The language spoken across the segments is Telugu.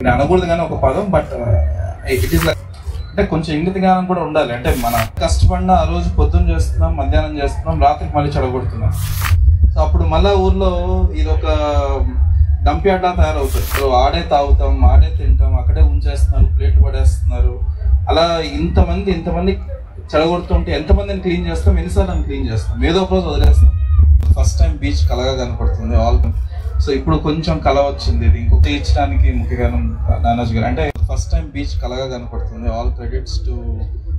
ఇక్కడ అనకూడదు కానీ ఒక పదం, బట్ ఇట్ ఈస్ లైక్ అంటే కొంచెం ఇంగిత జ్ఞానం కూడా ఉండాలి. అంటే మన కష్టపడిన ఆ రోజు పొద్దున్న చేస్తున్నాం, మధ్యాహ్నం చేస్తున్నాం, రాత్రికి మళ్ళీ చెడగొడుతున్నాం. సో అప్పుడు మళ్ళీ ఊర్లో ఇది ఒక డంప్యార్డ్లా తయారవుతుంది. సో ఆడే తాగుతాం, ఆడే తింటాం, అక్కడే ఉంచేస్తున్నారు, ప్లేట్లు పడేస్తున్నారు. అలా ఇంతమంది చెడగొడుతుంటే ఎంతమందిని క్లీన్ చేస్తాం, ఎన్నిసార్లు క్లీన్ చేస్తాం, ఏదో ఒక రోజు వదిలేస్తాం. ఫస్ట్ టైం బీచ్ కలగా కనపడుతుంది ఆల్. సో ఇప్పుడు కొంచెం కళ వచ్చింది. ఇది ఇంకొక ఇచ్చడానికి ముఖ్య కారణం నానాజ్ గారు. అంటే ఫస్ట్ టైం బీచ్ కలగా కనపడుతుంది. All credits to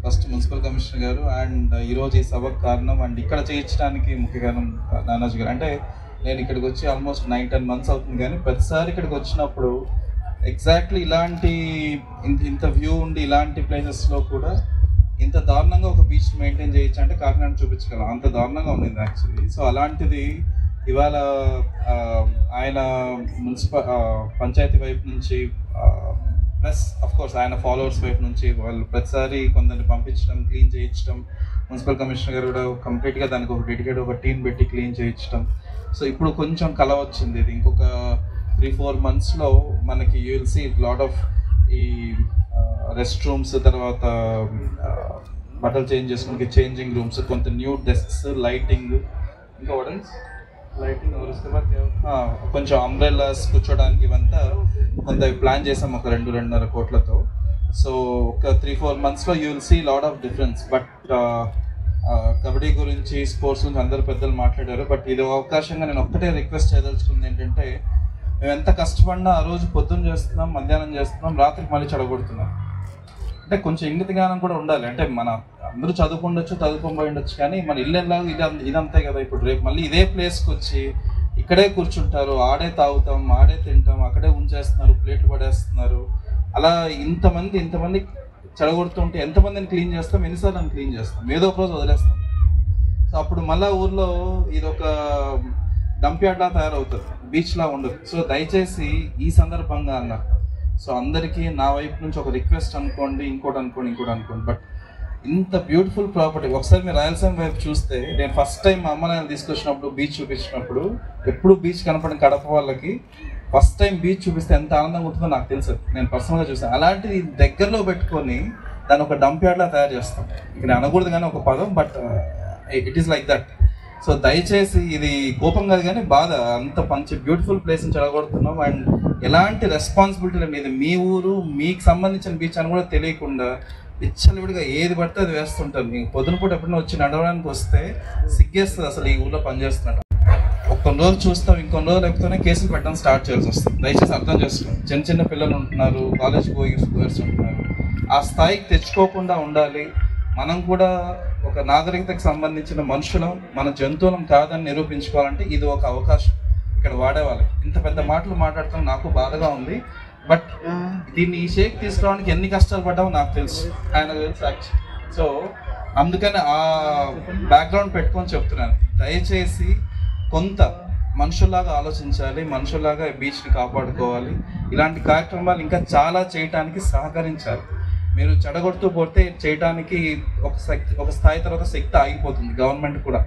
first municipal commissioner గారు అండ్ ఈరోజు ఈ సభకు కారణం అండ్ ఇక్కడ చేయించడానికి ముఖ్య కారణం నానాజ్ గారు. అంటే నేను ఇక్కడికి వచ్చి ఆల్మోస్ట్ 9-10 months అవుతుంది, కానీ ప్రతిసారి ఇక్కడికి వచ్చినప్పుడు ఎగ్జాక్ట్లీ ఇలాంటి ఇంత వ్యూ ఉండి ఇలాంటి ప్లేసెస్లో కూడా ఇంత దారుణంగా ఒక బీచ్ మెయింటైన్ చేయొచ్చు అంటే కాకినాడ చూపించగలం, అంత దారుణంగా ఉండింది యాక్చువల్లీ. సో అలాంటిది ఇవాళ ఆయన పంచాయతీ వైపు నుంచి ప్లస్ అఫ్కోర్స్ ఆయన ఫాలోవర్స్ వైపు నుంచి వాళ్ళు ప్రతిసారి కొందరిని పంపించడం, క్లీన్ చేయించడం, మున్సిపల్ కమిషనర్ గారు కూడా కంప్లీట్గా దానికి ఒక డెడికేట్ ఒక టీం పెట్టి క్లీన్ చేయించడం. సో ఇప్పుడు కొంచెం కళ వచ్చింది. ఇది ఇంకొక 3-4 monthsలో మనకి you will see lot of ఈ రెస్ట్ రూమ్స్, తర్వాత బట్టలు చేంజ్ చేసుకోవడానికి చేంజింగ్ రూమ్స్, కొంత న్యూ డెస్క్స్, లైటింగ్, ఇంకా లైటింగ్ కొంచెం అంబ్రెల్లాస్ కూర్చోడానికి ఇవంతా కొంత ప్లాన్ చేసాం ఒక 2-2.5 కోట్లతో. సో ఒక 3-4 monthsలో you will see lot of difference. But kabaddi గురించి, స్పోర్ట్స్ గురించి అందరు పెద్దలు మాట్లాడారు. బట్ ఇది అవకాశంగా నేను ఒక్కటే రిక్వెస్ట్ చేయదలుచుకుంది ఏంటంటే, మేము ఎంత కష్టపడినా ఆ రోజు పొద్దున్న చేస్తున్నాం, మధ్యాహ్నం చేస్తున్నాం, రాత్రికి మళ్ళీ చెడగొడుతున్నాం. అంటే కొంచెం ఇంగిత జ్ఞానం కూడా ఉండాలి. అంటే మన అందరూ చదువుకోబోయి ఉండొచ్చు, కానీ మన ఇల్లు ఎలాగో ఇదంతే కదా. ఇప్పుడు రేపు మళ్ళీ ఇదే ప్లేస్కి వచ్చి ఇక్కడే కూర్చుంటారు, ఆడే తాగుతాం, ఆడే తింటాం, అక్కడే ఉంచేస్తున్నారు, ప్లేట్లు పడేస్తున్నారు. అలా ఇంతమంది చెడగొడుతుంటే ఎంతమందిని క్లీన్ చేస్తాం, ఎన్నిసార్లు క్లీన్ చేస్తాం, ఏదో ఒక రోజు వదిలేస్తాం. సో అప్పుడు మళ్ళీ ఊర్లో ఇది ఒక డంప్యార్డ్లా తయారవుతుంది, బీచ్లా ఉండదు. సో దయచేసి ఈ సందర్భంగా అన్న సో అందరికీ నా వైపు నుంచి ఒక రిక్వెస్ట్ అనుకోండి, ఇంకోటి అనుకోండి. బట్ ఇంత బ్యూటిఫుల్ ప్రాపర్టీ ఒకసారి మీరు రాయలసీమ వైపు చూస్తే, నేను ఫస్ట్ టైం మా అమ్మ నాన్న తీసుకొచ్చినప్పుడు బీచ్ చూపించినప్పుడు, ఎప్పుడు బీచ్ కనపడిన కడప వాళ్ళకి ఫస్ట్ టైం బీచ్ చూపిస్తే ఎంత ఆనందంగా ఉంటుందో నాకు తెలుసు, నేను పర్సనల్గా చూసాను. అలాంటిది దగ్గరలో పెట్టుకొని దాన్ని ఒక డంప్యార్డ్లా తయారు చేస్తాం. ఇక్కడ అనకూడదు కానీ ఒక పదం, but it is like that. So దయచేసి ఇది కోపం కాదు కానీ బాధ, అంత మంచి బ్యూటిఫుల్ ప్లేస్ని చెడగొడుతున్నాం. అండ్ ఎలాంటి రెస్పాన్సిబిలిటీ మీద మీ ఊరు మీకు సంబంధించిన బీచ్ అని కూడా తెలియకుండా విచ్చలవిడిగా ఏది పడితే అది వేస్తుంటారు. మీకు పొద్దునపూట ఎప్పుడైనా వచ్చి నడవడానికి వస్తే సిగ్గేస్తుంది అసలు ఈ ఊళ్ళో పనిచేస్తున్నట్టు. కొన్ని రోజులు చూస్తాం, ఇంకొన్ని రోజులు లేకపోతే కేసులు పెట్టడం స్టార్ట్ చేయాల్సి వస్తుంది. దయచేసి అర్థం చేసుకోండి. చిన్న పిల్లలు ఉంటున్నారు, కాలేజ్కి పోయి ఉంటున్నారు. ఆ స్థాయికి తెచ్చుకోకుండా ఉండాలి. మనం కూడా ఒక నాగరికతకు సంబంధించిన మనుషులం, మన జంతువులం కాదని నిరూపించుకోవాలంటే ఇది ఒక అవకాశం. ఇక్కడ వాడేవాళ్ళకి ఇంత పెద్ద మాటలు మాట్లాడటం నాకు బాధగా ఉంది. బట్ దీన్ని ఈ షేక్ తీసుకురావడానికి ఎన్ని కష్టాలు పడ్డామో నాకు తెలుసు, ఆయన తెలుసు యాక్చువల్. సో అందుకని ఆ బ్యాక్గ్రౌండ్ పెట్టుకొని చెప్తున్నాను. దయచేసి కొంత మనుషుల్లాగా ఆలోచించాలి, మనుషుల్లాగా బీచ్ని కాపాడుకోవాలి. ఇలాంటి కార్యక్రమాలు ఇంకా చాలా చేయటానికి సహకరించాలి. మీరు చెడగొడుతూ పోతే చేయడానికి ఒక స్థాయి తర్వాత శక్తి ఆగిపోతుంది గవర్నమెంట్ కూడా.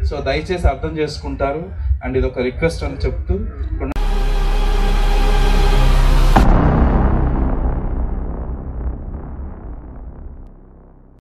సో దయచేసి అర్థం చేసుకుంటారు. అండ్ ఇది ఒక రిక్వెస్ట్ అని చెప్తూ